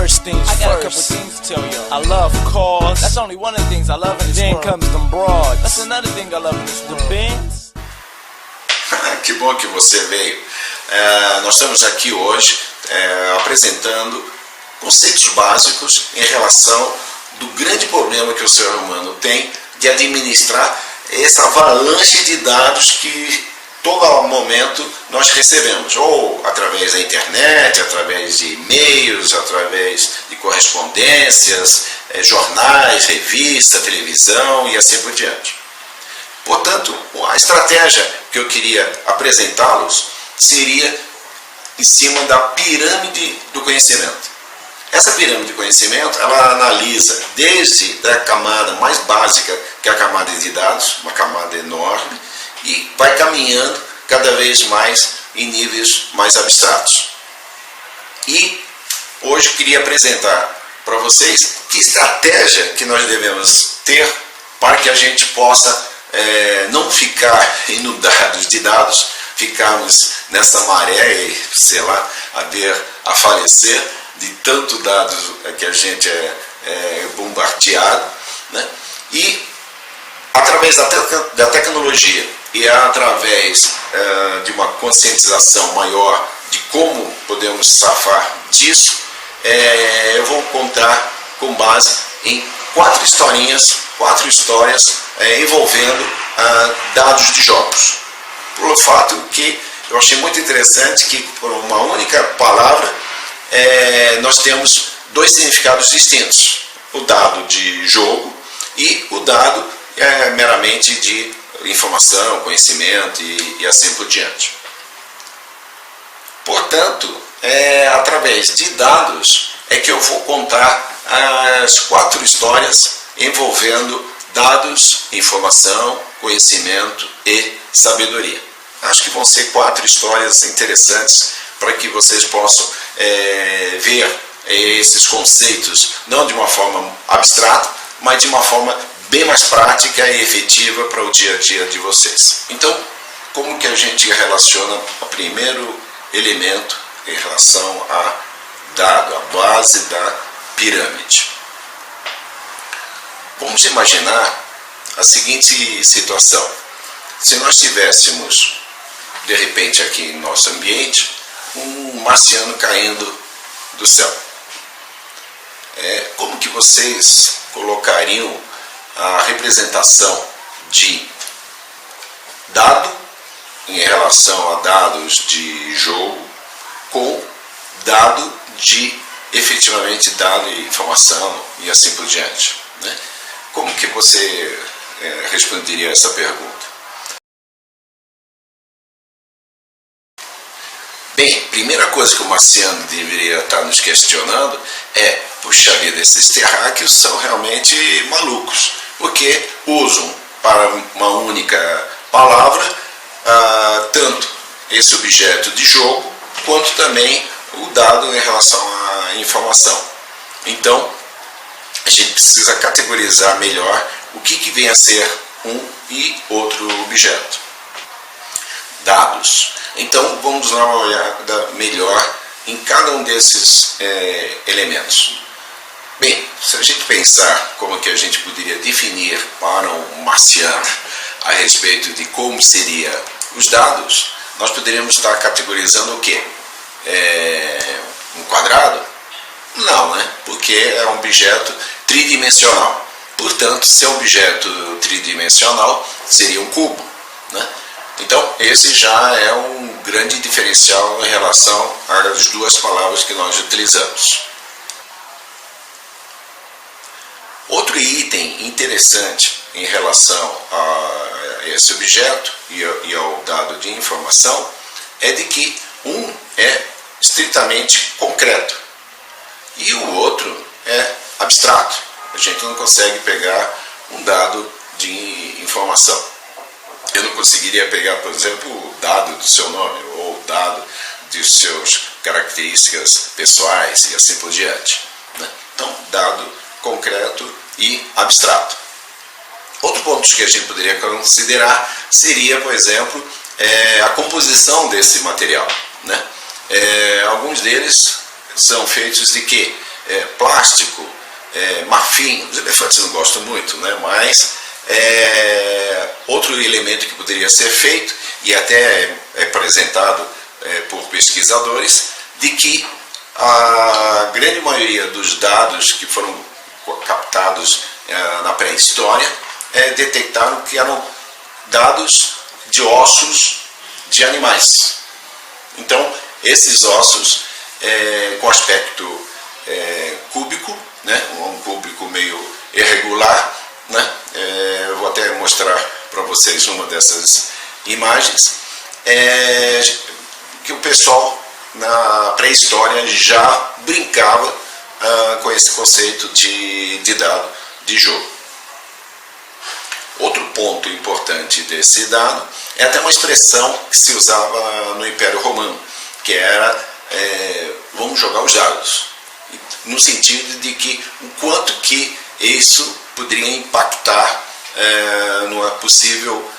First things I got first. A couple things to tell you. I love cars. That's only one of the things I love in this then world. Then comes them broads. That's another thing I love in this world. The Benz. Que bom que você veio. Nós estamos aqui hoje apresentando conceitos básicos em relação do grande problema que o ser humano tem de administrar essa avalanche de dados que todo momento nós recebemos, ou através da internet, através de e-mails, através de correspondências, jornais, revista, televisão e assim por diante. Portanto, a estratégia que eu queria apresentá-los seria em cima da pirâmide do conhecimento. Essa pirâmide de conhecimento, ela analisa desde a camada mais básica, que é a camada de dados, uma camada enorme, e vai caminhando cada vez mais em níveis mais abstratos. E hoje eu queria apresentar para vocês que estratégia que nós devemos ter para que a gente possa não ficar inundados de dados, ficarmos nessa maré e, sei lá, a falecer de tanto dados que a gente é bombardeado, né? E através da tecnologia e através de uma conscientização maior de como podemos safar disso, eu vou contar com base em quatro histórias envolvendo dados de jogos. Pelo fato que eu achei muito interessante que por uma única palavra nós temos dois significados distintos: o dado de jogo e o dado meramente de informação, conhecimento e assim por diante. Portanto, através de dados é que eu vou contar as quatro histórias envolvendo dados, informação, conhecimento e sabedoria. Acho que vão ser quatro histórias interessantes para que vocês possam ver esses conceitos não de uma forma abstrata, mas de uma forma bem mais prática e efetiva para o dia a dia de vocês. Então, como que a gente relaciona o primeiro elemento em relação a dado, a base da pirâmide? Vamos imaginar a seguinte situação: se nós tivéssemos de repente aqui em nosso ambiente um marciano caindo do céu, como que vocês colocariam a representação de dado em relação a dados de jogo com dado de efetivamente dado e informação e assim por diante, né? Como que você responderia a essa pergunta? Bem, primeira coisa que o marciano deveria estar nos questionando é: puxa vida, esses terráqueos são realmente malucos, porque usam para uma única palavra tanto esse objeto de jogo quanto também o dado em relação à informação. Então, a gente precisa categorizar melhor o que vem a ser um e outro objeto. Dados. Então, vamos dar uma olhada melhor em cada um desses elementos. Bem, se a gente pensar como que a gente poderia definir para um marciano a respeito de como seria os dados, nós poderíamos estar categorizando o quê? Um quadrado? Não, né? Porque é um objeto tridimensional. Portanto, se é um objeto tridimensional, seria um cubo, né? Então, esse já é um grande diferencial em relação às duas palavras que nós utilizamos. Outro item interessante em relação a esse objeto e ao dado de informação é de que um é estritamente concreto e o outro é abstrato. A gente não consegue pegar um dado de informação. Eu não conseguiria pegar, por exemplo, o dado do seu nome ou o dado de suas características pessoais e assim por diante, né? Então, dado concreto e abstrato. Outro ponto que a gente poderia considerar seria, por exemplo, a composição desse material, né? Alguns deles são feitos de quê? plástico, marfim. Os elefantes não gostam muito, né? Mas outro elemento que poderia ser feito, e até é apresentado por pesquisadores, de que a grande maioria dos dados que foram captados na pré-história detectaram que eram dados de ossos de animais. Então, esses ossos com aspecto cúbico, né, um cúbico meio irregular, né, eu vou até mostrar para vocês uma dessas imagens, que o pessoal na pré-história já brincava com esse conceito de dado de jogo. Outro ponto importante desse dado é até uma expressão que se usava no Império Romano, que era vamos jogar os dados, no sentido de que o quanto que isso poderia impactar numa possível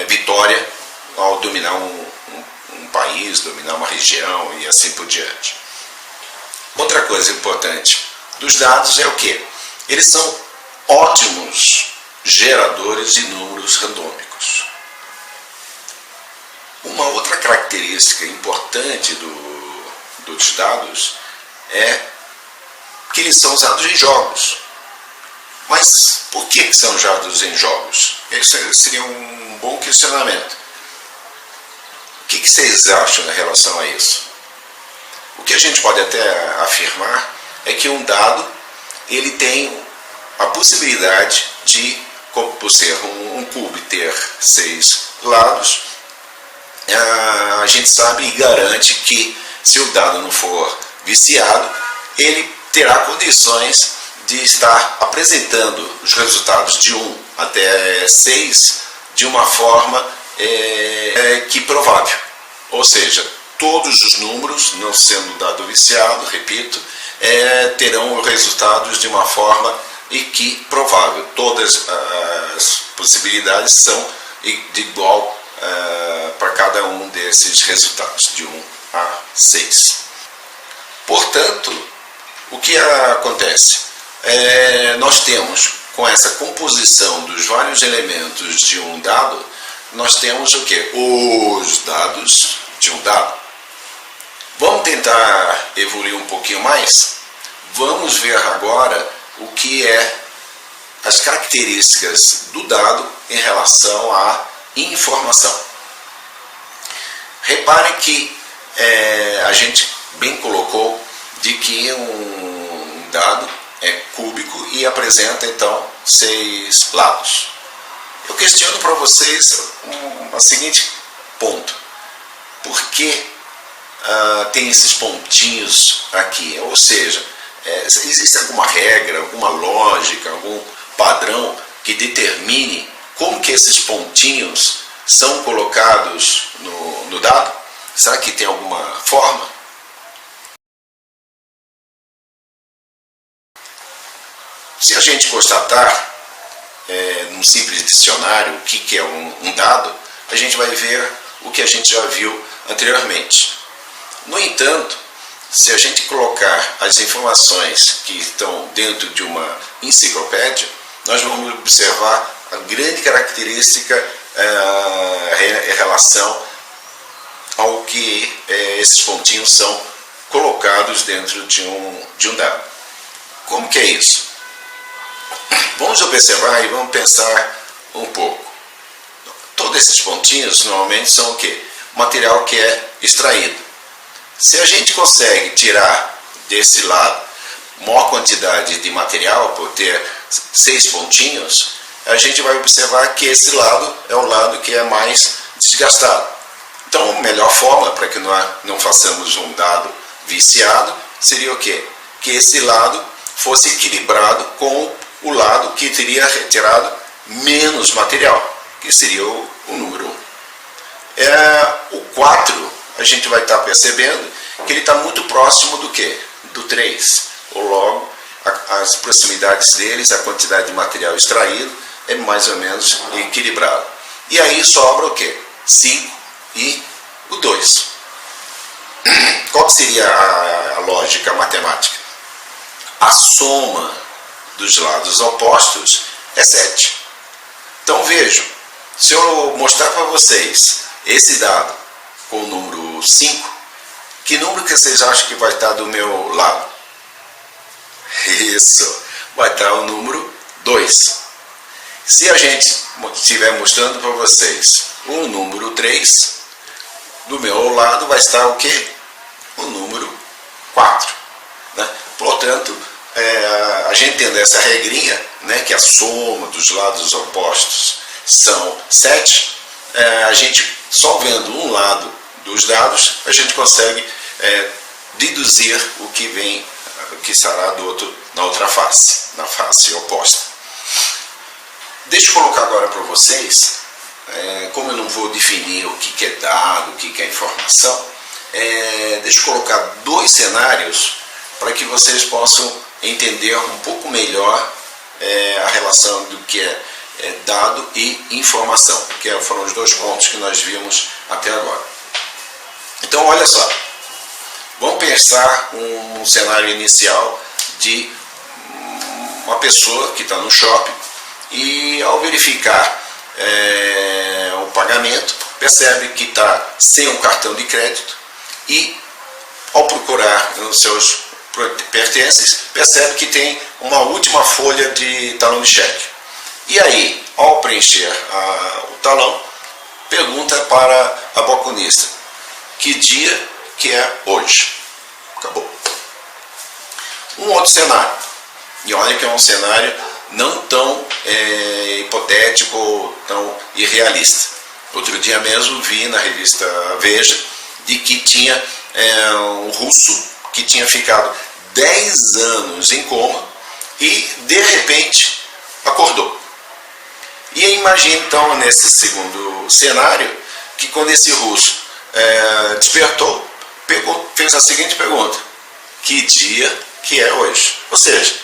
vitória ao dominar um país, dominar uma região e assim por diante. Outra coisa importante dos dados é o quê? Eles são ótimos geradores de números randômicos. Uma outra característica importante dos dados é que eles são usados em jogos. Mas por que são usados em jogos? Esse seria um bom questionamento. O que vocês acham em relação a isso? O que a gente pode até afirmar é que um dado ele tem a possibilidade de, por ser um cubo e ter 6 lados, a gente sabe e garante que se o dado não for viciado, ele terá condições de estar apresentando os resultados de 1 até 6 de uma forma que provável. Ou seja, todos os números, não sendo dado viciado, repito, terão resultados de uma forma provável. Todas as possibilidades são de igual para cada um desses resultados, de 1 a 6. Portanto, o que acontece? Nós temos, com essa composição dos vários elementos de um dado, nós temos o quê? Os dados de um dado. Vamos tentar evoluir um pouquinho mais? Vamos ver agora o que as características do dado em relação à informação. Reparem que a gente bem colocou de que um dado é cúbico e apresenta então 6 lados. Eu questiono para vocês o seguinte ponto: por que tem esses pontinhos aqui? Ou seja, existe alguma regra, alguma lógica, algum padrão que determine como que esses pontinhos são colocados no dado? Será que tem alguma forma? Se a gente constatar num simples dicionário o que é um dado, a gente vai ver o que a gente já viu anteriormente. No entanto, se a gente colocar as informações que estão dentro de uma enciclopédia, nós vamos observar a grande característica em relação ao que esses pontinhos são colocados dentro de um dado. Como que é isso? Vamos observar e vamos pensar um pouco. Todos esses pontinhos normalmente são o quê? Material que é extraído. Se a gente consegue tirar desse lado maior quantidade de material, por ter 6 pontinhos, a gente vai observar que esse lado é o lado que é mais desgastado. Então, a melhor forma para que nós não façamos um dado viciado seria o quê? Que esse lado fosse equilibrado com o lado que teria retirado menos material, que seria o número 1. O 4, a gente vai estar percebendo que ele está muito próximo do quê? Do 3. Ou logo, as proximidades deles, a quantidade de material extraído é mais ou menos equilibrado. E aí sobra o quê? 5 e o 2. Qual seria a lógica matemática? a soma dos lados opostos é 7. Então vejam, se eu mostrar para vocês esse dado com o número 5, que número que vocês acham que vai estar do meu lado? Isso, vai estar o número 2. Se a gente estiver mostrando para vocês o número 3, do meu lado vai estar o quê? O número 4. Né? Portanto, a gente tendo essa regrinha, né, que a soma dos lados opostos são 7, a gente só vendo um lado dos dados, a gente consegue deduzir o que vem, o que estará do outro, na outra face, na face oposta. Deixa eu colocar agora para vocês, como eu não vou definir o que é dado, o que é informação, deixa eu colocar 2 cenários para que vocês possam entender um pouco melhor a relação do que é dado e informação, que foram os 2 pontos que nós vimos até agora. Então, olha só, vamos pensar um cenário inicial de uma pessoa que está no shopping e, ao verificar o pagamento, percebe que está sem um cartão de crédito e, ao procurar nos seus pertences, percebe que tem uma última folha de talão de cheque. E aí, ao preencher o talão, pergunta para a balconista: que dia que é hoje? Acabou. Um outro cenário, e olha que é um cenário não tão hipotético ou tão irrealista. Outro dia mesmo vi na revista Veja de que tinha um russo que tinha ficado 10 anos em coma e de repente acordou. E imagine então nesse segundo cenário que quando esse russo despertou, fez a seguinte pergunta: que dia que é hoje? Ou seja,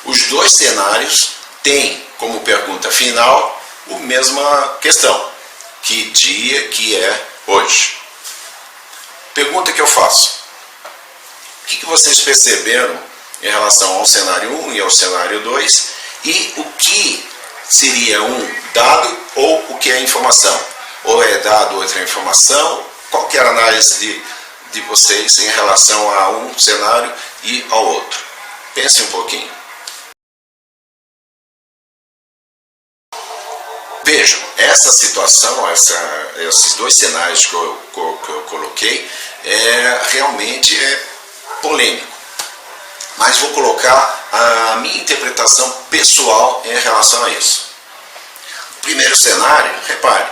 os 2 cenários têm como pergunta final a mesma questão: que dia que é hoje? Pergunta que eu faço: o que vocês perceberam em relação ao cenário 1 e ao cenário 2 e o que seria um dado ou o que é informação? Ou é dado outra informação? Qual que é a análise de vocês em relação a um cenário e ao outro? Pense um pouquinho. Vejam, essa situação, esses 2 cenários que eu coloquei, realmente é polêmico. Mas vou colocar a minha interpretação pessoal em relação a isso. Primeiro cenário, repare,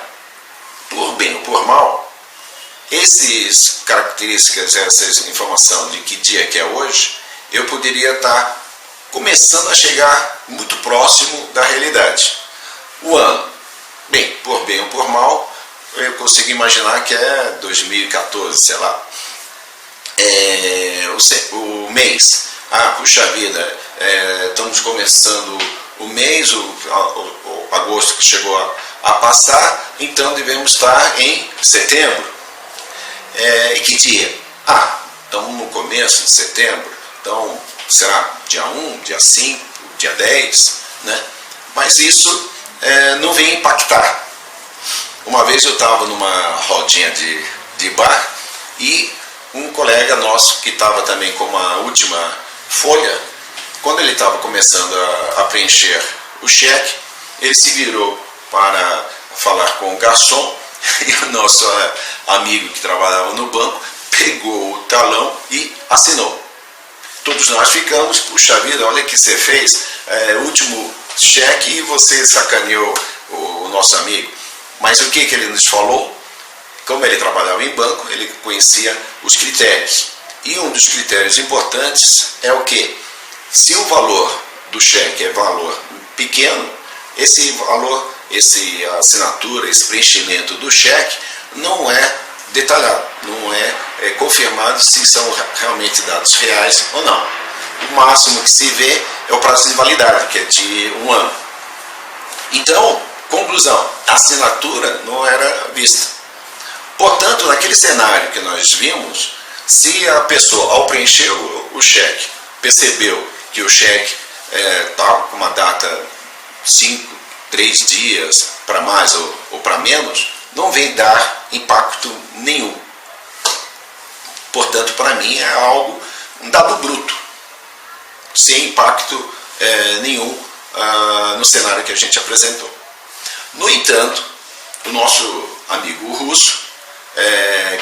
por bem ou por mal, essas características, essa informação de que dia que é hoje, eu poderia estar começando a chegar muito próximo da realidade. O ano, bem ou por mal, eu consigo imaginar que é 2014, sei lá. O mês, puxa vida, estamos começando o mês, o agosto que chegou a passar, então devemos estar em setembro. E que dia? Estamos no começo de setembro, então será dia 1, dia 5, dia 10, né? Mas isso não vem impactar. Uma vez eu estava numa rodinha de bar e um colega nosso que estava também com uma última folha, quando ele estava começando a preencher o cheque, ele se virou para falar com o garçom e o nosso amigo que trabalhava no banco pegou o talão e assinou. Todos nós ficamos: puxa vida, olha o que você fez, último cheque e você sacaneou o nosso amigo. Mas o que ele nos falou? Como ele trabalhava em banco, ele conhecia os critérios. E um dos critérios importantes é o quê? Se o valor do cheque é valor pequeno, esse valor, essa assinatura, esse preenchimento do cheque não é detalhado, não é confirmado se são realmente dados reais ou não. O máximo que se vê é o prazo de validade, que é de 1 ano. Então, conclusão, a assinatura não era vista. Portanto, naquele cenário que nós vimos, se a pessoa, ao preencher o cheque, percebeu que o cheque está com uma data 5, 3 dias para mais ou para menos, não vem dar impacto nenhum. Portanto, para mim é algo, um dado bruto, sem impacto nenhum no cenário que a gente apresentou. No entanto, o nosso amigo russo,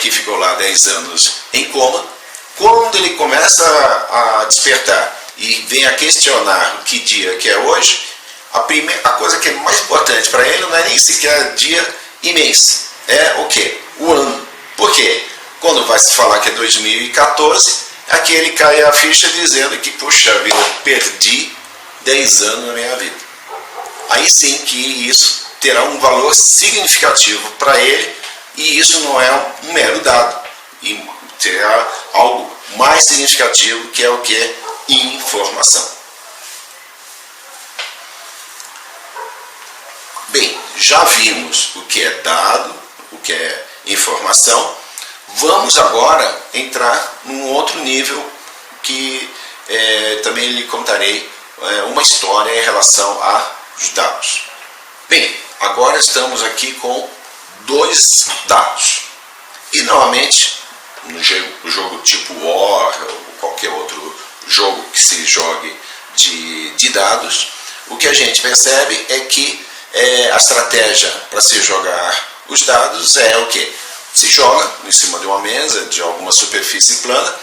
que ficou lá 10 anos em coma, quando ele começa a despertar e vem a questionar que dia que é hoje, a coisa que é mais importante para ele não é nem sequer dia e mês, é o quê? O ano. Por quê? Quando vai se falar que é 2014, aqui ele cai a ficha dizendo que, puxa vida, perdi 10 anos na minha vida. Aí sim que isso terá um valor significativo para ele, e isso não é um mero dado, e terá algo mais significativo, que é o que? Informação. Bem, já vimos o que é dado, o que é informação. Vamos agora entrar num outro nível que também lhe contarei uma história em relação aos dados. Bem, agora estamos aqui com 2 dados. E normalmente, no jogo tipo War ou qualquer outro jogo que se jogue de dados, o que a gente percebe é que a estratégia para se jogar os dados é o quê? Se joga em cima de uma mesa, de alguma superfície plana,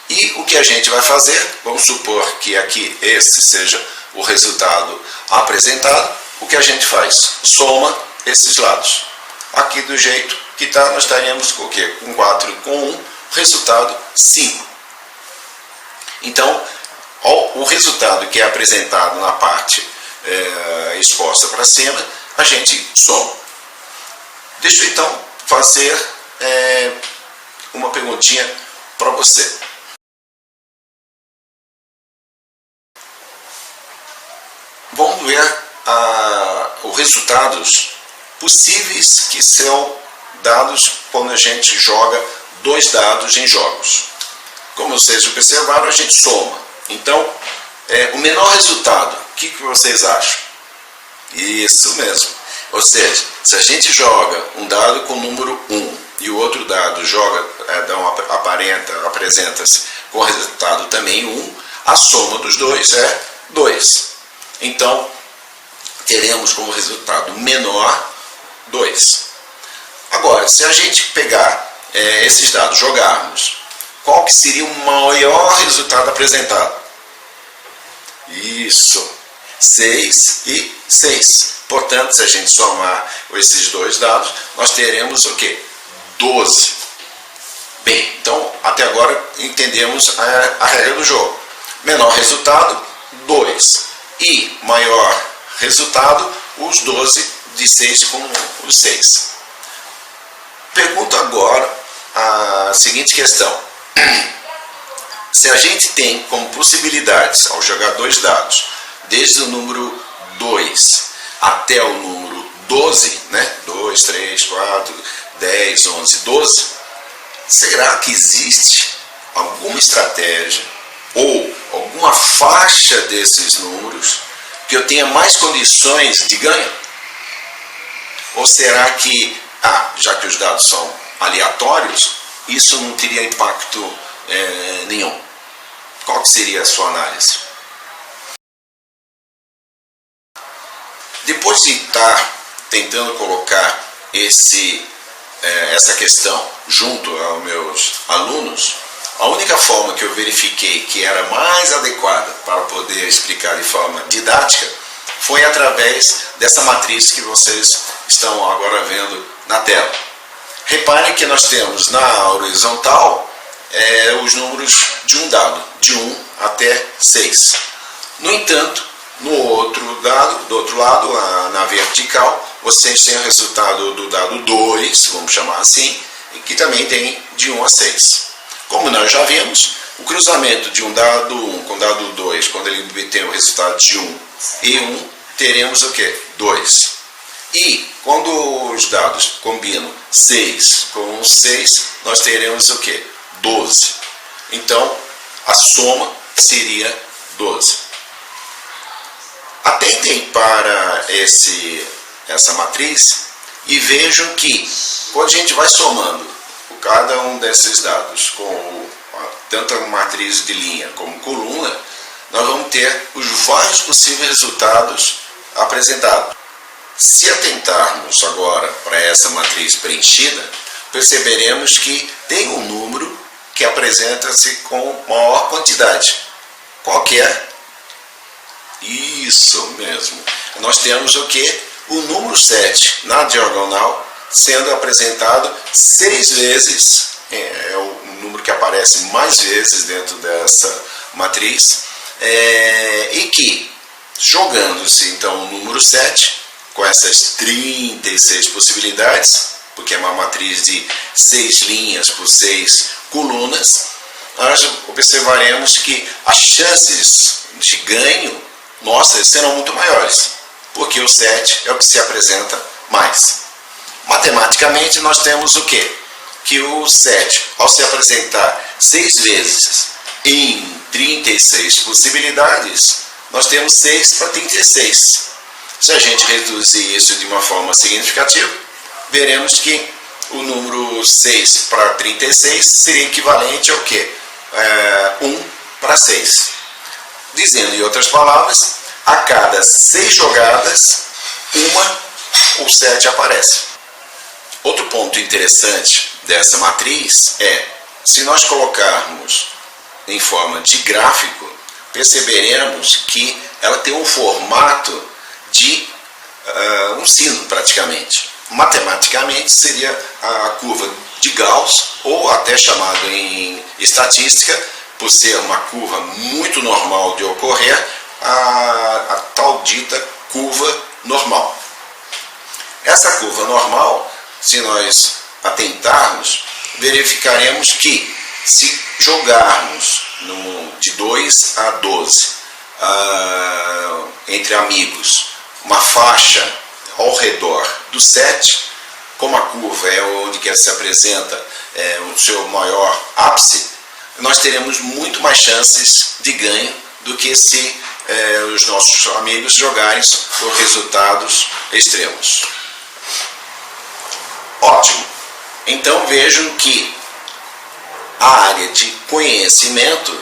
e o que a gente vai fazer, vamos supor que aqui esse seja o resultado apresentado, o que a gente faz? Soma esses lados. Aqui do jeito que está, nós estaríamos com o quê? Com 4 e com 1, resultado 5. Então, o resultado que é apresentado na parte exposta para cima, a gente soma. Deixa eu então fazer uma perguntinha para você. Vamos ver os resultados possíveis que são dados quando a gente joga 2 dados em jogos. Como vocês observaram, a gente soma. Então, o menor resultado, o que vocês acham? Isso mesmo. Ou seja, se a gente joga um dado com o número 1 e o outro dado apresenta-se com o resultado também 1, a soma dos dois é 2. Então, teremos como resultado menor 2. Agora, se a gente pegar esses dados, jogarmos, qual que seria o maior resultado apresentado? Isso, 6 e 6. Portanto, se a gente somar esses 2 dados, nós teremos o quê? 12. Bem, então, até agora entendemos a regra do jogo. Menor resultado, 2. E maior resultado, os 12 de 6 com os 6. Pergunto agora a seguinte questão. Se a gente tem como possibilidades, ao jogar 2 dados, desde o número 2 até o número 12, né? 2, 3, 4, 10, 11, 12, será que existe alguma estratégia ou alguma faixa desses números que eu tenha mais condições de ganho? Ou será que, já que os dados são aleatórios, isso não teria impacto nenhum? Qual que seria a sua análise? Depois de estar tentando colocar essa questão junto aos meus alunos, a única forma que eu verifiquei que era mais adequada para poder explicar de forma didática foi através dessa matriz que vocês estão agora vendo na tela. Reparem que nós temos na horizontal os números de um dado, de 1 até 6. No entanto, do outro lado, na vertical, vocês têm o resultado do dado 2, vamos chamar assim, e que também tem de 1 a 6. Como nós já vimos, o cruzamento de um dado 1 com o dado 2, quando ele tem o resultado de 1 e 1, teremos o quê? 2. E quando os dados combinam 6 com 6, nós teremos o quê? 12. Então, a soma seria 12. Atentem para essa matriz e vejam que quando a gente vai somando cada um desses dados com tanto a matriz de linha como coluna, nós vamos ter os vários possíveis resultados apresentados. Se atentarmos agora para essa matriz preenchida, perceberemos que tem um número que apresenta-se com maior quantidade. Qual que é? Isso mesmo. Nós temos o que? O número 7 na diagonal sendo apresentado 6 vezes. É o número que aparece mais vezes dentro dessa matriz. E que, jogando-se então o número 7, com essas 36 possibilidades, porque é uma matriz de 6 linhas por 6 colunas, nós observaremos que as chances de ganho nossas serão muito maiores, porque o 7 é o que se apresenta mais. Matematicamente, nós temos o quê? Que o 7, ao se apresentar 6 vezes em 36 possibilidades, nós temos 6 para 36. Se a gente reduzir isso de uma forma significativa, veremos que o número 6 para 36 seria equivalente ao quê? 1 para 6. Dizendo em outras palavras, a cada 6 jogadas, o 7 aparece. Outro ponto interessante dessa matriz é, se nós colocarmos em forma de gráfico, perceberemos que ela tem um formato de um sino praticamente. Matematicamente seria a curva de Gauss, ou até chamado em estatística, por ser uma curva muito normal de ocorrer, a tal dita curva normal. Essa curva normal, se nós atentarmos, verificaremos que se jogarmos de 2 a 12 entre amigos uma faixa ao redor do 7, como a curva é onde que se apresenta o seu maior ápice, nós teremos muito mais chances de ganho do que se os nossos amigos jogarem por resultados extremos. Ótimo! Então vejam que a área de conhecimento,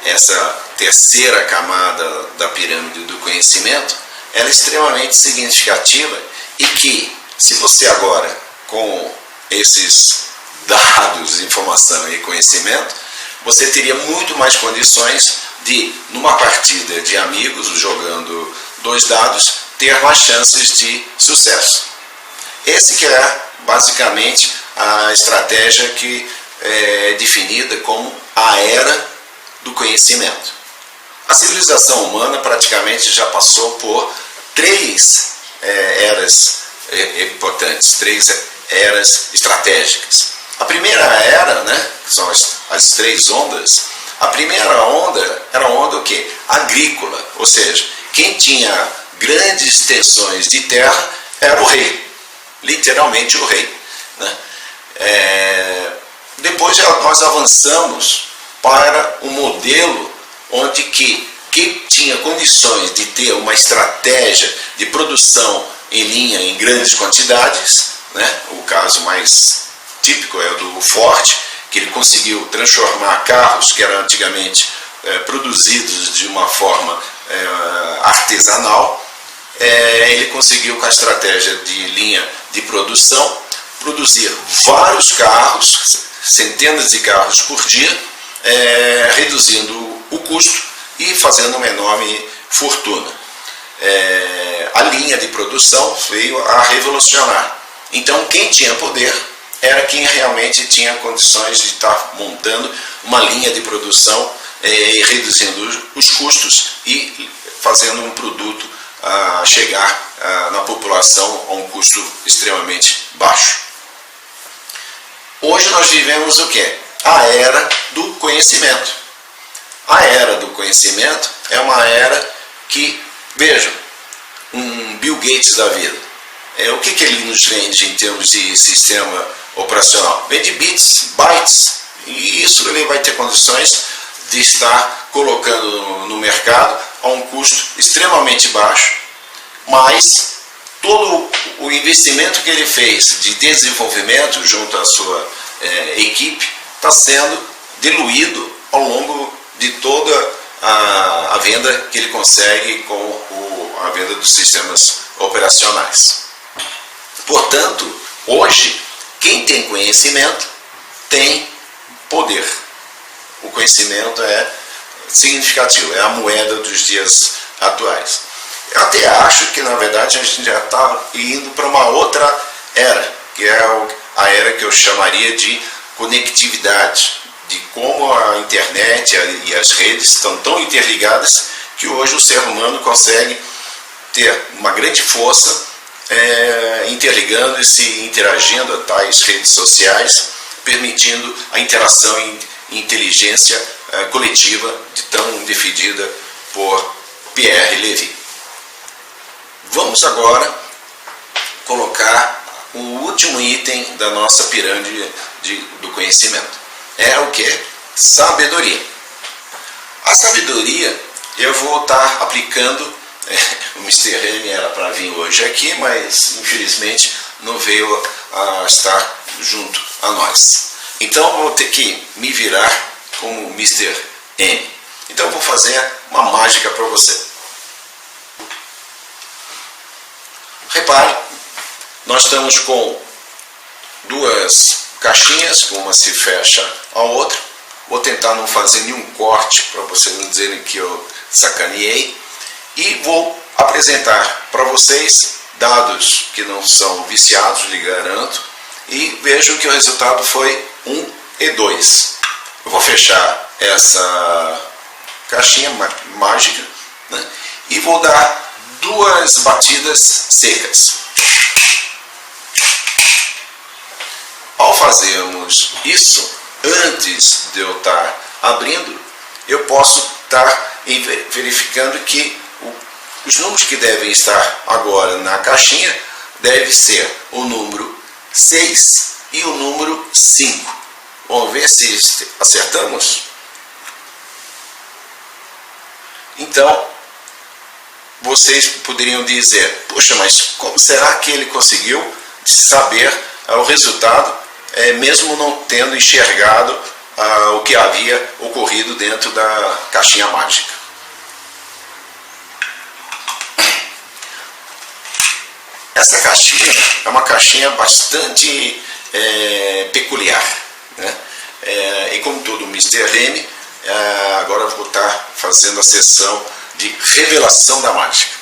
essa terceira camada da pirâmide do conhecimento, ela é extremamente significativa e que, se você agora, com esses dados, informação e conhecimento, você teria muito mais condições de, numa partida de amigos, jogando 2 dados, ter mais chances de sucesso. Esse que é, basicamente, a estratégia que é definida como a era do conhecimento. A civilização humana praticamente já passou por 3 eras importantes, 3 eras estratégicas. A primeira era, que são as 3 ondas, a primeira onda era a onda o quê? Agrícola, ou seja, quem tinha grandes extensões de terra era o rei, literalmente o rei. Depois nós avançamos para um modelo onde quem tinha condições de ter uma estratégia de produção em linha em grandes quantidades, o caso mais típico é o do Ford, que ele conseguiu transformar carros que eram antigamente produzidos de uma forma artesanal, ele conseguiu, com a estratégia de linha de produção, produzir vários carros, centenas de carros por dia, reduzindo o custo e fazendo uma enorme fortuna. A linha de produção veio a revolucionar. Então, quem tinha poder era quem realmente tinha condições de estar montando uma linha de produção, reduzindo os custos e fazendo um produto chegar na população a um custo extremamente baixo. Hoje nós vivemos o quê? A era do conhecimento. A era do conhecimento é uma era que, vejam, um Bill Gates da vida, o que ele nos vende em termos de sistema operacional? Vende bits, bytes, e isso ele vai ter condições de estar colocando no mercado a um custo extremamente baixo, mas todo o investimento que ele fez de desenvolvimento junto à sua equipe está sendo diluído ao longo de toda a venda que ele consegue com a venda dos sistemas operacionais. Portanto, hoje, quem tem conhecimento tem poder. O conhecimento é significativo, é a moeda dos dias atuais. Eu até acho que, na verdade, a gente já está indo para uma outra era, que é a era que eu chamaria de conectividade, de como a internet e as redes estão tão interligadas que hoje o ser humano consegue ter uma grande força interligando e se interagindo a tais redes sociais, permitindo a interação e inteligência coletiva tão defendida por Pierre Levy. Vamos agora colocar o último item da nossa pirâmide do conhecimento. É o que? Sabedoria. A sabedoria eu vou estar aplicando, o Mr. M era para vir hoje aqui, mas infelizmente não veio a estar junto a nós. Então eu vou ter que me virar como Mr. M. Então eu vou fazer uma mágica para você. Repare, nós estamos com duas caixinhas, uma se fecha a outra. Vou tentar não fazer nenhum corte para vocês não dizerem que eu sacaneei. E vou apresentar para vocês dados que não são viciados, lhe garanto. E vejam que o resultado foi 1 e 2. Eu vou fechar essa caixinha mágica, né? E vou dar duas batidas secas. Ao fazermos isso, antes de eu estar abrindo, eu posso estar verificando que os números que devem estar agora na caixinha deve ser o número 6 e o número 5. Vamos ver se acertamos? Então, vocês poderiam dizer, puxa, mas como será que ele conseguiu saber o resultado, mesmo não tendo enxergado o que havia ocorrido dentro da caixinha mágica? Essa caixinha é uma caixinha bastante peculiar, né? E como todo Mr. M, agora eu vou estar fazendo a sessão de revelação da mágica.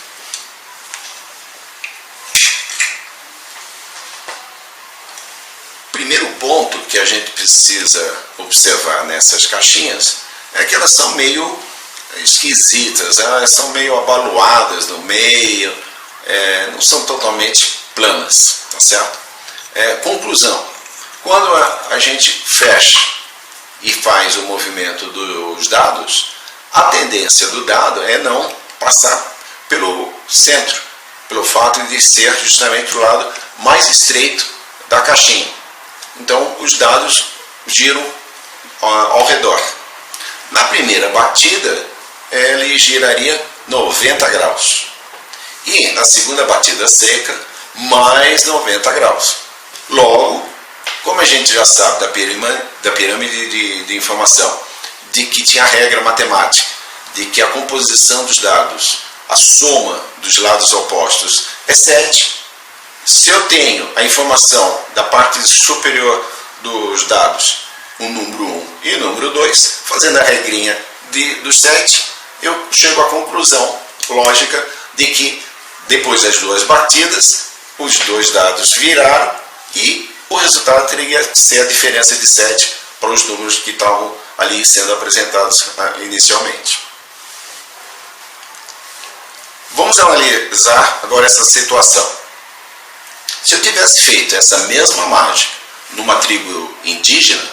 Primeiro ponto que a gente precisa observar nessas caixinhas é que elas são meio esquisitas, elas são meio abaloadas no meio, não são totalmente planas, tá certo? Conclusão, quando a gente fecha e faz o movimento dos dados, a tendência do dado é não passar pelo centro, pelo fato de ser justamente o lado mais estreito da caixinha. Então os dados giram ao redor. Na primeira batida, ele giraria 90 graus. E na segunda batida seca, mais 90 graus. Logo, como a gente já sabe da pirâmide de informação, de que tinha a regra matemática, de que a composição dos dados, a soma dos lados opostos é 7. Se eu tenho a informação da parte superior dos dados, o número 1 e o número 2, fazendo a regrinha dos 7, eu chego à conclusão lógica de que depois das duas batidas, os dois dados viraram e o resultado teria que ser a diferença de 7 para os números que estavam ali sendo apresentados inicialmente. Vamos analisar agora essa situação. Se eu tivesse feito essa mesma mágica numa tribo indígena,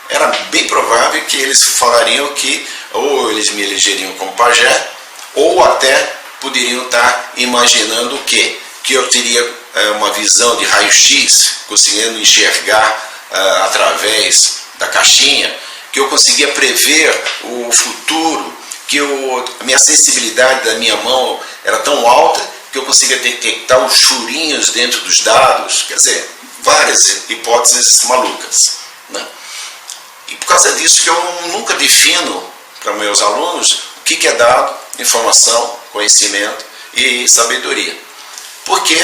era bem provável que eles falariam que ou eles me elegeriam como pajé, ou até poderiam estar imaginando o quê? Que eu teria uma visão de raio-x, conseguindo enxergar através da caixinha, que eu conseguia prever o futuro que a minha sensibilidade da minha mão era tão alta que eu conseguia detectar os furinhos dentro dos dados, quer dizer, várias hipóteses malucas, né? E por causa disso que eu nunca defino para meus alunos o que é dado, informação, conhecimento e sabedoria. Porque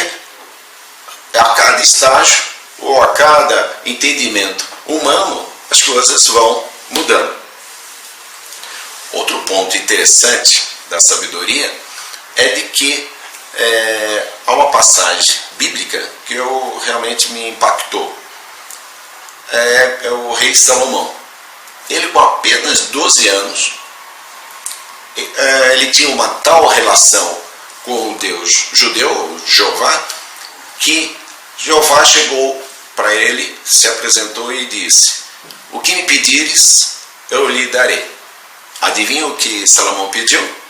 a cada estágio ou a cada entendimento humano as coisas vão mudando. Outro ponto interessante da sabedoria é de que há uma passagem bíblica que realmente me impactou. É o rei Salomão. Ele, com apenas 12 anos, ele tinha uma tal relação com o Deus judeu, Jeová, que Jeová chegou para ele, se apresentou e disse: o que me pedires, eu lhe darei. Adivinha o que Salomão pediu?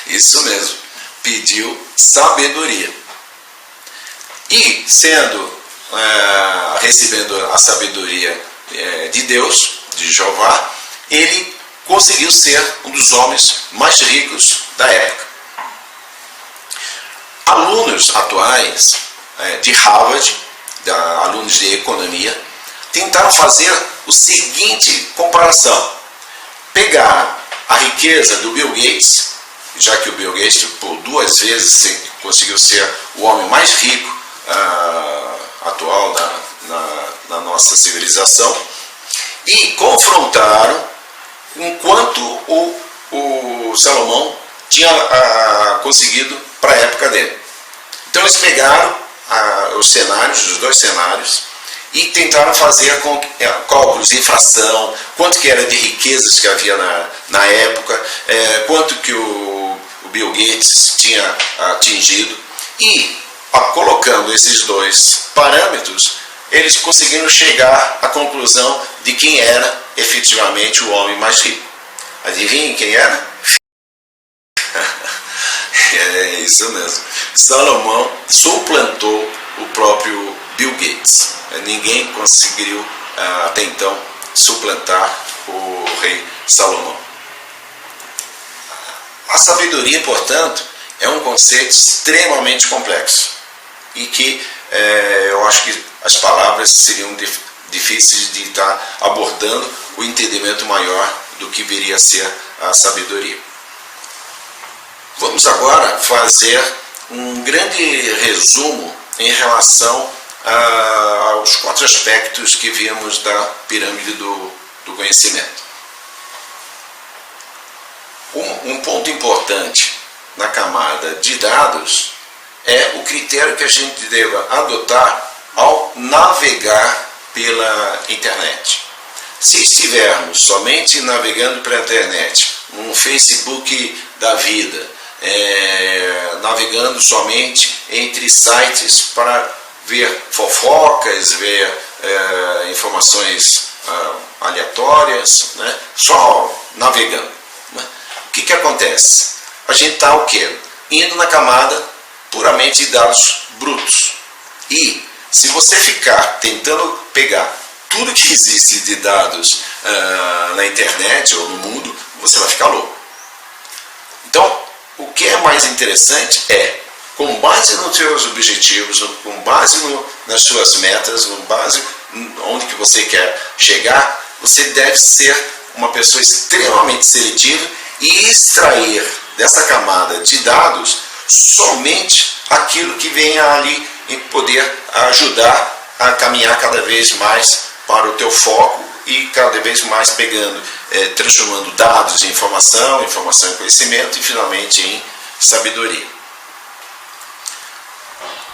Isso mesmo, pediu sabedoria. E recebendo a sabedoria de Deus, de Jeová, ele conseguiu ser um dos homens mais ricos da época. Alunos atuais de Harvard, alunos de economia, tentaram fazer o seguinte comparação. Pegaram a riqueza do Bill Gates, já que o Bill Gates por 2 vezes conseguiu ser o homem mais rico atual na nossa civilização, e confrontaram enquanto o Salomão tinha conseguido para a época dele. Então eles pegaram os 2 cenários, e tentaram fazer cálculos de inflação, quanto que era de riquezas que havia na época, quanto que o Bill Gates tinha atingido, e colocando esses 2 parâmetros, eles conseguiram chegar à conclusão de quem era efetivamente o homem mais rico. Adivinhem quem era? É isso mesmo. Salomão suplantou o próprio Bill Gates. Ninguém conseguiu até então suplantar o rei Salomão. A sabedoria, portanto, é um conceito extremamente complexo e que eu acho que as palavras seriam difíceis de estar abordando o entendimento maior do que viria a ser a sabedoria. Vamos agora fazer um grande resumo em relação aos 4 aspectos que vimos da pirâmide do conhecimento. Um ponto importante na camada de dados é o critério que a gente deva adotar ao navegar pela internet. Se estivermos somente navegando pela internet, um Facebook da vida, navegando somente entre sites para ver fofocas, ver informações aleatórias, né? Só navegando, né? O que acontece? A gente está o quê? Indo na camada puramente de dados brutos. E se você ficar tentando pegar tudo que existe de dados na internet ou no mundo, você vai ficar louco. Então, o que é mais interessante é, com base nos seus objetivos, com base nas suas metas, com base onde que você quer chegar, você deve ser uma pessoa extremamente seletiva e extrair dessa camada de dados somente aquilo que venha ali em poder ajudar a caminhar cada vez mais para o teu foco e cada vez mais transformando dados em informação em conhecimento e finalmente em sabedoria.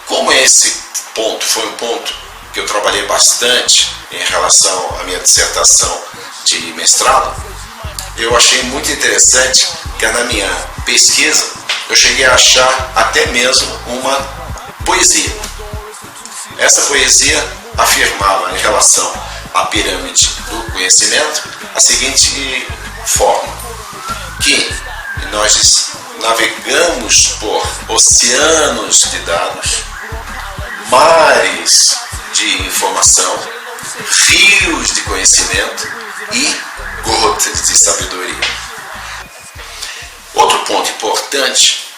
Como esse ponto foi um ponto que eu trabalhei bastante em relação à minha dissertação de mestrado, eu achei muito interessante que na minha pesquisa eu cheguei a achar até mesmo uma poesia. Essa poesia afirmava em relação à pirâmide do conhecimento a seguinte forma: que nós navegamos por oceanos de dados, mares de informação, rios de conhecimento e gotas de sabedoria. Outro ponto importante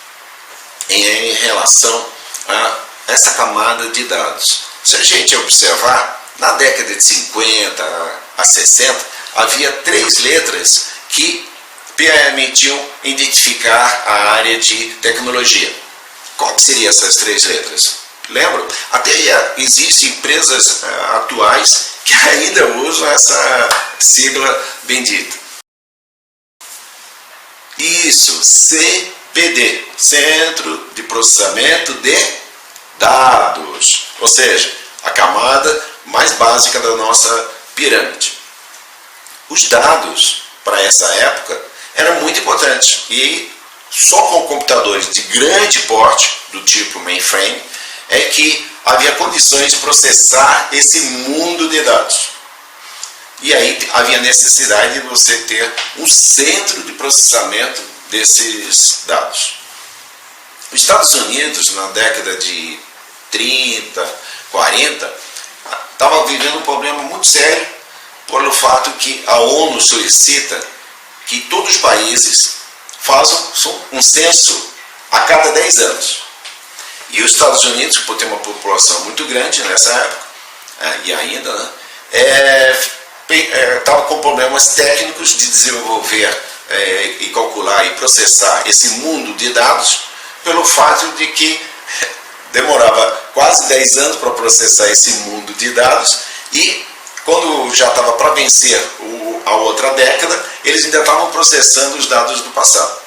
é em relação a essa camada de dados. Se a gente observar, na década de 50 a 60, havia 3 letras que permitiam identificar a área de tecnologia. Qual que seriam essas 3 letras? Lembram? Até existem empresas atuais que ainda usam essa sigla bendita. Isso, CPD, Centro de Processamento de Dados, ou seja, a camada mais básica da nossa pirâmide. Os dados, para essa época, eram muito importantes e só com computadores de grande porte, do tipo mainframe, é que havia condições de processar esse mundo de dados. E aí havia necessidade de você ter um centro de processamento desses dados. Os Estados Unidos, na década de 30, 40, estava vivendo um problema muito sério pelo fato que a ONU solicita que todos os países façam um censo a cada 10 anos. E os Estados Unidos, por ter uma população muito grande nessa época, e ainda, estava com problemas técnicos de desenvolver e calcular e processar esse mundo de dados, pelo fato de que demorava quase 10 anos para processar esse mundo de dados e quando já estava para vencer a outra década, eles ainda estavam processando os dados do passado.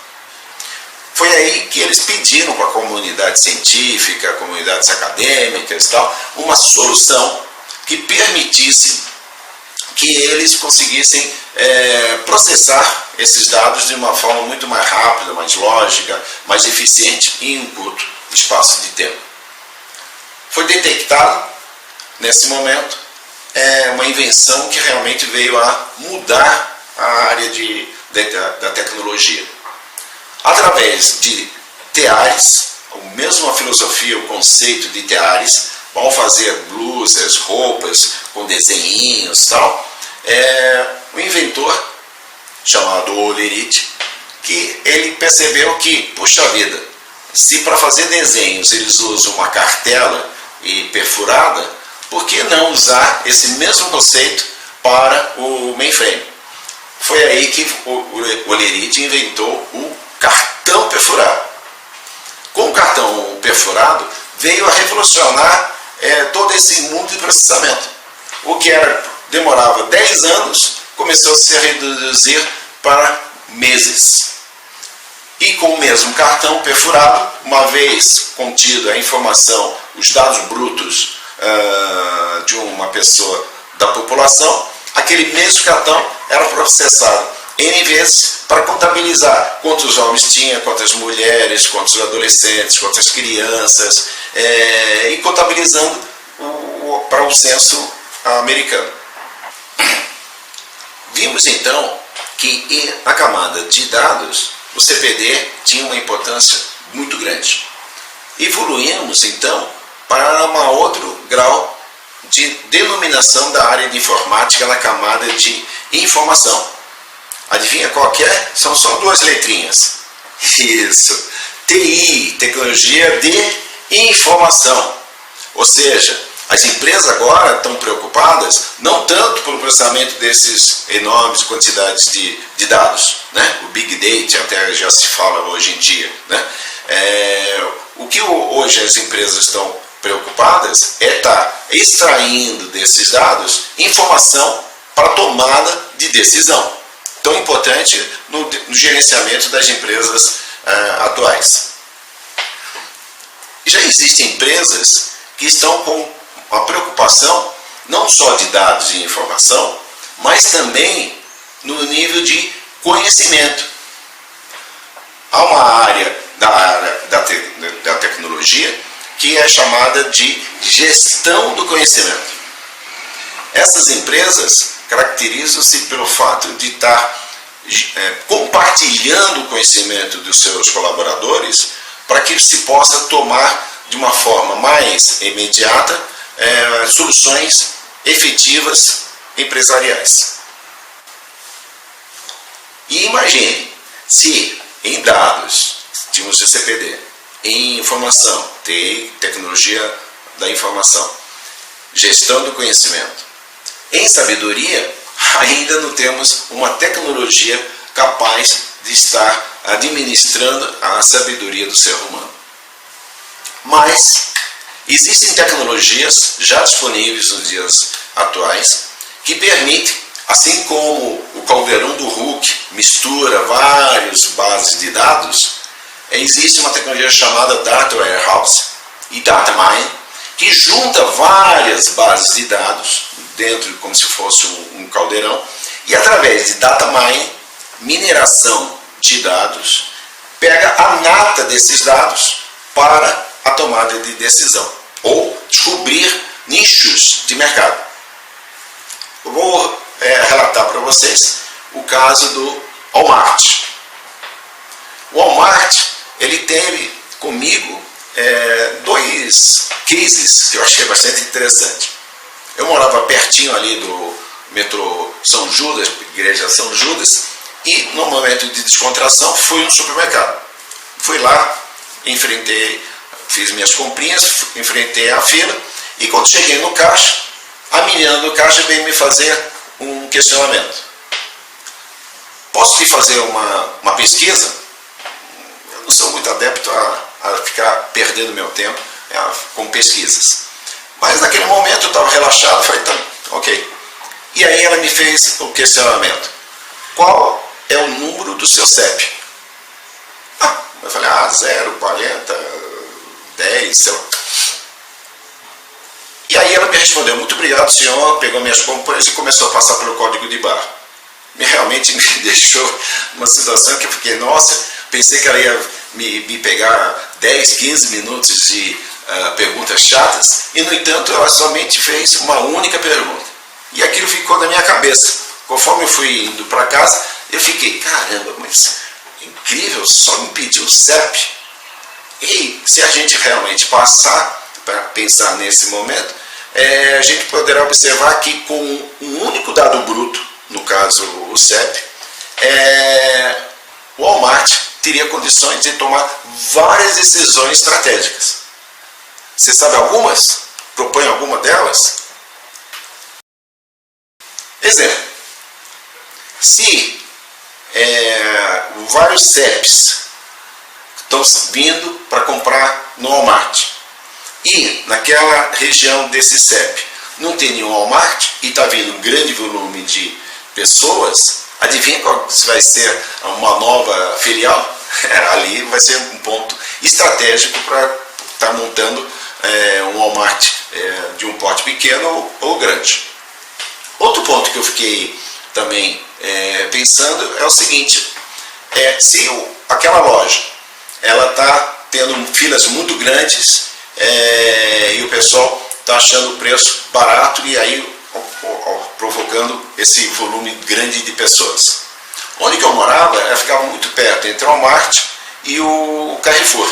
Foi aí que eles pediram para a comunidade científica, comunidades acadêmicas e tal, uma solução que permitisse que eles conseguissem processar esses dados de uma forma muito mais rápida, mais lógica, mais eficiente em um curto espaço de tempo. Foi detectado, nesse momento, uma invenção que realmente veio a mudar a área da tecnologia. Através de teares, a mesma filosofia, o conceito de teares, vão fazer blusas, roupas com desenhinhos e tal, o inventor, chamado Olerite, que ele percebeu que, puxa vida, se para fazer desenhos eles usam uma cartela e perfurada, por que não usar esse mesmo conceito para o mainframe? Foi aí que o Olerite inventou o cartão perfurado. Com o cartão perfurado, veio a revolucionar todo esse mundo de processamento. O que demorava 10 anos, começou a se reduzir para meses. E com o mesmo cartão perfurado, uma vez contida a informação, os dados brutos de uma pessoa da população, aquele mesmo cartão era processado N vezes para contabilizar quantos homens tinha, quantas mulheres, quantos adolescentes, quantas crianças, e contabilizando para o censo americano. Vimos então que na camada de dados o CPD tinha uma importância muito grande. Evoluímos então para um outro grau de denominação da área de informática na camada de informação. Adivinha qual que é? São só 2 letrinhas. Isso, TI, Tecnologia de Informação. Ou seja, as empresas agora estão preocupadas não tanto pelo processamento desses enormes quantidades de dados, né? O Big Data até já se fala hoje em dia, né? O que hoje as empresas estão preocupadas é estar extraindo desses dados informação para tomada de decisão, tão importante no gerenciamento das empresas atuais. Já existem empresas que estão com a preocupação não só de dados e informação, mas também no nível de conhecimento. Há uma área da tecnologia que é chamada de gestão do conhecimento. Essas empresas caracterizam-se pelo fato de estar compartilhando o conhecimento dos seus colaboradores para que se possa tomar de uma forma mais imediata soluções efetivas empresariais. E imagine, se em dados, tínhamos CCPD, em informação, TI, tecnologia da informação, gestão do conhecimento, em sabedoria, ainda não temos uma tecnologia capaz de estar administrando a sabedoria do ser humano. Mas existem tecnologias já disponíveis nos dias atuais que permitem, assim como o caldeirão do Hulk mistura várias bases de dados, existe uma tecnologia chamada Data Warehouse e Data Mine, que junta várias bases de dados dentro, como se fosse um caldeirão, e através de Data Mine, mineração de dados, pega a nata desses dados para a tomada de decisão, ou descobrir nichos de mercado. Eu vou relatar para vocês o caso do Walmart. O Walmart, ele teve comigo dois cases que eu achei bastante interessante. Eu morava pertinho ali do metrô São Judas, igreja São Judas, e no momento de descontração fui no supermercado. Fui lá, fiz minhas comprinhas, enfrentei a fila, e quando cheguei no caixa, a menina do caixa veio me fazer um questionamento. Posso te fazer uma pesquisa? Eu não sou muito adepto a ficar perdendo meu tempo com pesquisas. Mas naquele momento eu estava relaxado, falei, tá, ok. E aí ela me fez o questionamento. Qual é o número do seu CEP? Eu falei, 0, 40, 10, sei lá. E aí ela me respondeu, muito obrigado senhor, pegou minhas compras e começou a passar pelo código de barra. Realmente me deixou numa situação que eu fiquei, nossa, pensei que ela ia me pegar 10, 15 minutos de perguntas chatas, e no entanto ela somente fez uma única pergunta. E aquilo ficou na minha cabeça. Conforme eu fui indo para casa, eu fiquei, caramba, mas incrível, só me pediu o CEP. E se a gente realmente passar para pensar nesse momento, a gente poderá observar que com um único dado bruto, no caso o CEP, o Walmart teria condições de tomar várias decisões estratégicas. Você sabe algumas? Propõe alguma delas? Exemplo. Se vários CEPs estão vindo para comprar no Walmart e naquela região desse CEP não tem nenhum Walmart e está vindo um grande volume de pessoas, adivinha qual vai ser uma nova filial? Ali vai ser um ponto estratégico para estar montando um Walmart de um porte pequeno ou grande. Outro ponto que eu fiquei também pensando é o seguinte, se aquela loja ela está tendo filas muito grandes e o pessoal está achando o preço barato e aí provocando esse volume grande de pessoas. Onde que eu morava, ela ficava muito perto entre o Walmart e o Carrefour.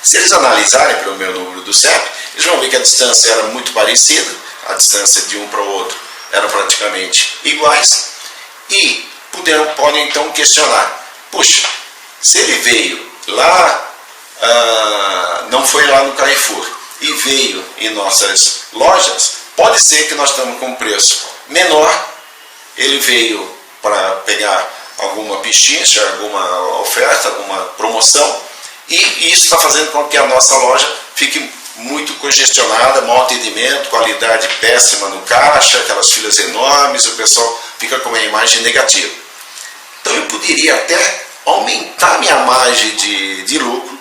Se eles analisarem pelo meu número do CEP, eles vão ver que a distância era muito parecida, a distância de um para o outro era praticamente iguais, e podem então questionar, puxa, se ele veio lá, não foi lá no Carrefour, e veio em nossas lojas, pode ser que nós estamos com um preço menor, ele veio para pegar alguma pichincha, alguma oferta, alguma promoção, e isso está fazendo com que a nossa loja fique muito congestionada, mau atendimento, qualidade péssima no caixa, aquelas filas enormes, o pessoal fica com uma imagem negativa. Então eu poderia até aumentar minha margem de lucro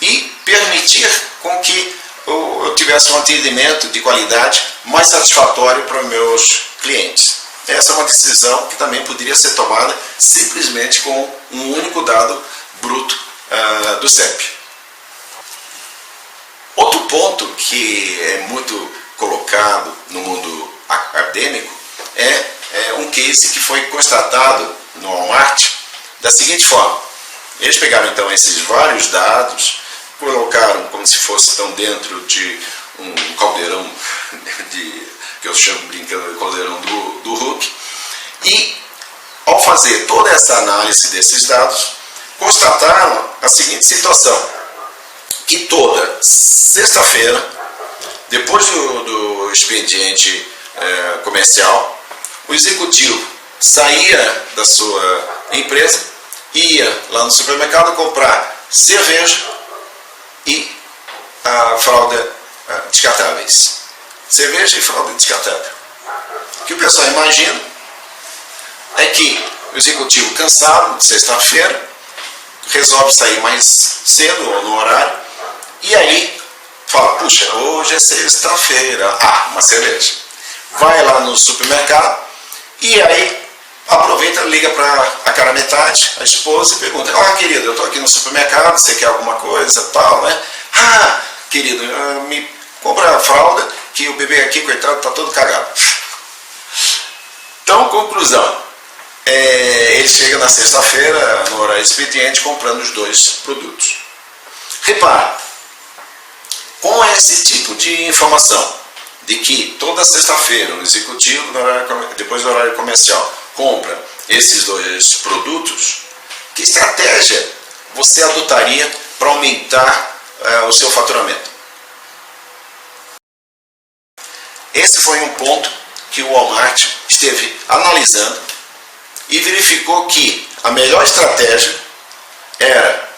e permitir com que eu tivesse um atendimento de qualidade mais satisfatório para os meus clientes. Essa é uma decisão que também poderia ser tomada simplesmente com um único dado bruto do CEP. Outro ponto que é muito colocado no mundo acadêmico é um case que foi constatado no Walmart da seguinte forma. Eles pegaram então esses vários dados, colocaram como se fossem dentro de um caldeirão que eu chamo brincando de caldeirão do Hulk. E ao fazer toda essa análise desses dados, constataram a seguinte situação, que toda sexta-feira, depois do expediente comercial, o executivo saía da sua empresa, ia lá no supermercado comprar cerveja e a fralda descartáveis. Cerveja e fralda descartável. O que o pessoal imagina é que o executivo cansado, de sexta-feira, resolve sair mais cedo ou no horário, e aí fala, puxa, hoje é sexta-feira, uma cerveja. Vai lá no supermercado e aí aproveita, liga para a cara metade, a esposa, e pergunta, querido, eu estou aqui no supermercado, você quer alguma coisa, tal, né? Querido, me compra a fralda, que o bebê aqui, coitado, está todo cagado. Então, conclusão, ele chega na sexta-feira, no horário expediente, comprando os dois produtos. Repara, com esse tipo de informação, de que toda sexta-feira o executivo, depois do horário comercial, compra esses dois produtos, que estratégia você adotaria para aumentar o seu faturamento? Esse foi um ponto que o Walmart esteve analisando e verificou que a melhor estratégia era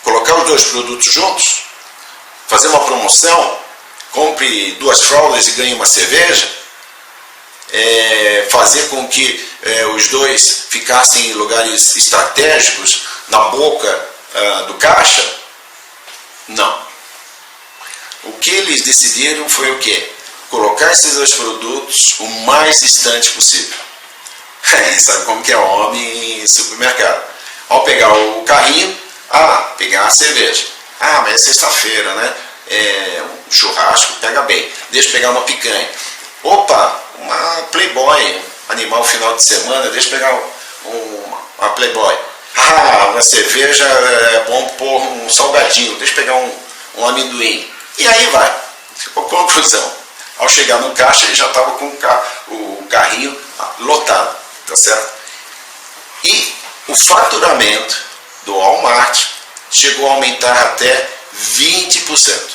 colocar os dois produtos juntos, fazer uma promoção, compre 2 fraldas e ganhe uma cerveja, fazer com que os dois ficassem em lugares estratégicos, na boca do caixa. Não. O que eles decidiram foi o quê? Colocar esses dois produtos o mais distante possível. Sabe como que é homem em supermercado? Ao pegar o carrinho, pegar a cerveja. Mas é sexta-feira, né? Um churrasco, pega bem. Deixa eu pegar uma picanha. Opa, uma Playboy, animal final de semana, deixa eu pegar uma Playboy. Uma cerveja é bom pôr um salgadinho, deixa eu pegar um amendoim. E aí vai. Conclusão. Ao chegar no caixa, ele já estava com o carrinho lotado, tá certo? E o faturamento do Walmart chegou a aumentar até 20%.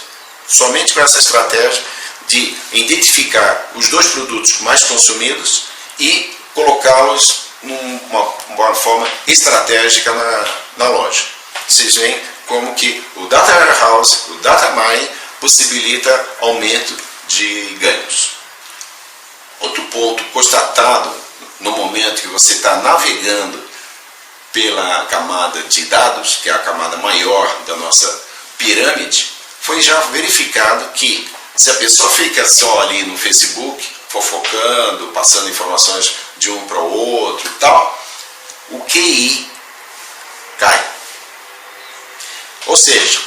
Somente com essa estratégia de identificar os dois produtos mais consumidos e colocá-los numa forma estratégica na loja. Vocês veem como que o Data Warehouse, o Data Mining, possibilita aumento de ganhos. Outro ponto constatado no momento que você está navegando pela camada de dados, que é a camada maior da nossa pirâmide, foi já verificado que se a pessoa fica só ali no Facebook, fofocando, passando informações de um para o outro e tal, o QI cai. Ou seja,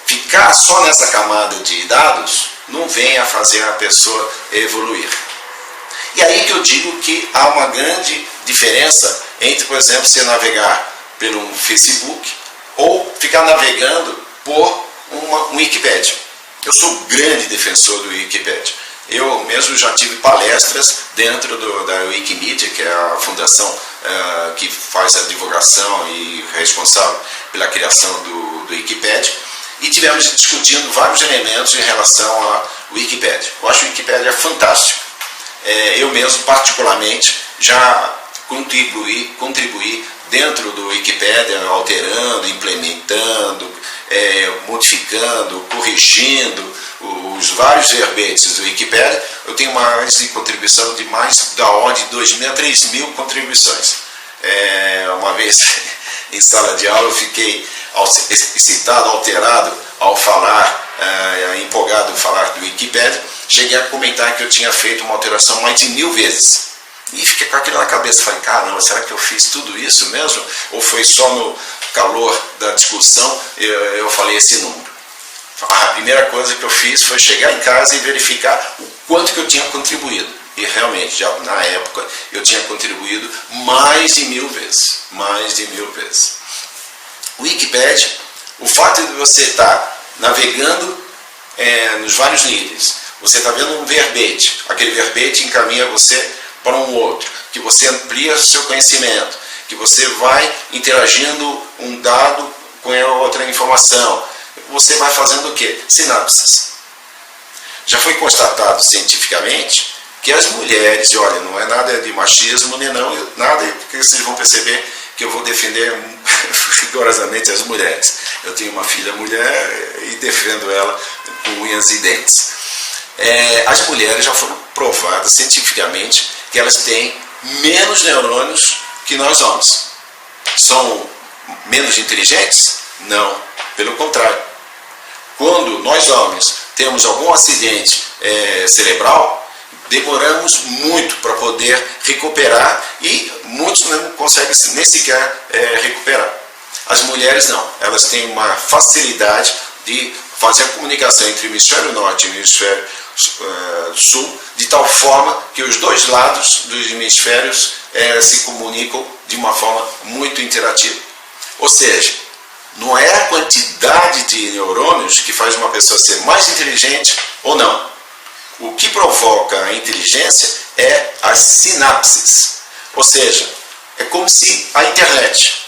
ficar só nessa camada de dados não vem a fazer a pessoa evoluir. E aí que eu digo que há uma grande diferença entre, por exemplo, você navegar pelo Facebook ou ficar navegando por um Wikipedia. Eu sou grande defensor do Wikipedia. Eu mesmo já tive palestras dentro da Wikimedia, que é a fundação que faz a divulgação e responsável pela criação do Wikipedia, e tivemos discutindo vários elementos em relação à Wikipedia. Eu acho a Wikipedia fantástica. Eu mesmo, particularmente, já contribuí dentro do Wikipedia, alterando, implementando, modificando, corrigindo os vários verbetes do Wikipedia. Eu tenho mais de contribuição de mais da ordem de 2.000 a 3.000 contribuições. Uma vez em sala de aula eu fiquei excitado, alterado ao falar, empolgado em falar do Wikipedia. Cheguei a comentar que eu tinha feito uma alteração mais de 1000 vezes. E fiquei com aquilo na cabeça, falei, caramba, será que eu fiz tudo isso mesmo? Ou foi só no calor da discussão eu falei esse número? A primeira coisa que eu fiz foi chegar em casa e verificar o quanto que eu tinha contribuído. E realmente, já na época, eu tinha contribuído mais de 1000 vezes. Mais de 1000 vezes. O Wikipedia, o fato de você estar navegando nos vários níveis, você está vendo um verbete, aquele verbete encaminha você para um outro, que você amplia seu conhecimento, que você vai interagindo um dado com a outra informação. Você vai fazendo o quê? Sinapses. Já foi constatado cientificamente que as mulheres, e olha, não é nada de machismo, nem não, nada, porque vocês vão perceber que eu vou defender rigorosamente as mulheres. Eu tenho uma filha mulher e defendo ela com unhas e dentes. As mulheres já foram provadas cientificamente que elas têm menos neurônios que nós homens. São menos inteligentes? Não, pelo contrário. Quando nós homens temos algum acidente cerebral, demoramos muito para poder recuperar e muitos não conseguem nem sequer recuperar. As mulheres não, elas têm uma facilidade de fazer a comunicação entre o hemisfério norte e o hemisfério sul, de tal forma que os dois lados dos hemisférios se comunicam de uma forma muito interativa. Ou seja, não é a quantidade de neurônios que faz uma pessoa ser mais inteligente ou não. O que provoca a inteligência é as sinapses. Ou seja, é como se a internet,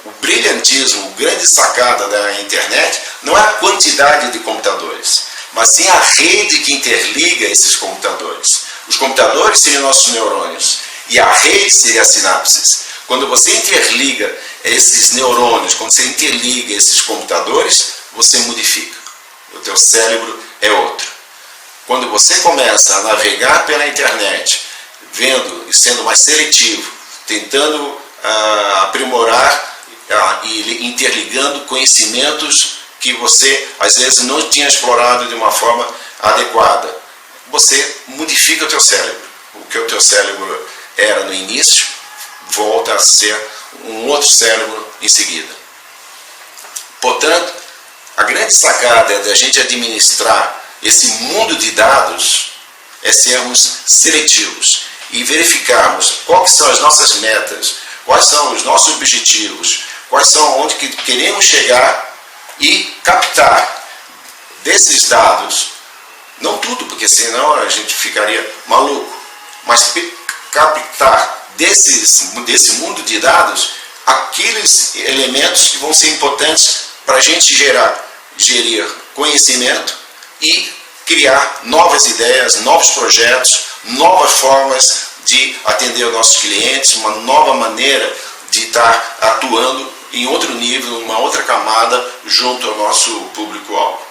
o brilhantismo, a grande sacada da internet, não é a quantidade de computadores, mas sim a rede que interliga esses computadores. Os computadores seriam nossos neurônios e a rede seria as sinapses. Quando você interliga esses neurônios, quando você interliga esses computadores, você modifica. O teu cérebro é outro. Quando você começa a navegar pela internet, vendo e sendo mais seletivo, tentando aprimorar e interligando conhecimentos que você às vezes não tinha explorado de uma forma adequada, você modifica o teu cérebro. O que o teu cérebro era no início, volta a ser um outro cérebro em seguida. Portanto, a grande sacada da gente administrar esse mundo de dados é sermos seletivos e verificarmos quais são as nossas metas, quais são os nossos objetivos, quais são onde que queremos chegar e captar desses dados, não tudo, porque senão a gente ficaria maluco, mas captar desse mundo de dados aqueles elementos que vão ser importantes para a gente gerir conhecimento e criar novas ideias, novos projetos, novas formas de atender os nossos clientes, uma nova maneira de estar atuando em outro nível, uma outra camada junto ao nosso público-alvo.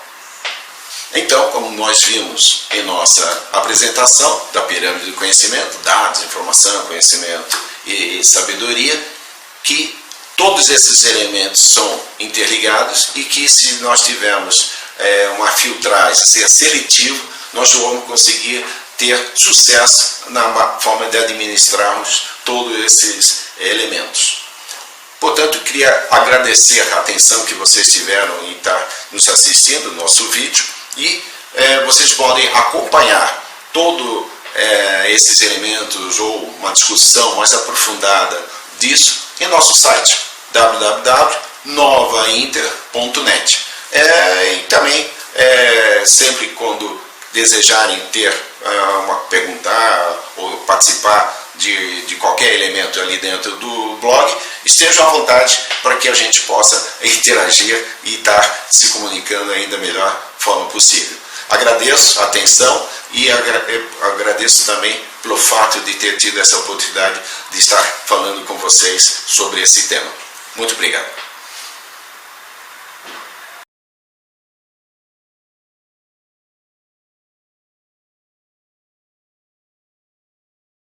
Então, como nós vimos em nossa apresentação da pirâmide do conhecimento, dados, informação, conhecimento e sabedoria, que todos esses elementos são interligados e que se nós tivermos uma filtragem, ser seletivo, nós vamos conseguir ter sucesso na forma de administrarmos todos esses elementos. Portanto, queria agradecer a atenção que vocês tiveram em estar nos assistindo no nosso vídeo e vocês podem acompanhar todos esses elementos ou uma discussão mais aprofundada disso em nosso site www.novainter.net. E também, sempre quando desejarem perguntar ou participar de qualquer elemento ali dentro do blog, estejam à vontade para que a gente possa interagir e estar se comunicando ainda da melhor forma possível. Agradeço a atenção e agradeço também pelo fato de ter tido essa oportunidade de estar falando com vocês sobre esse tema. Muito obrigado.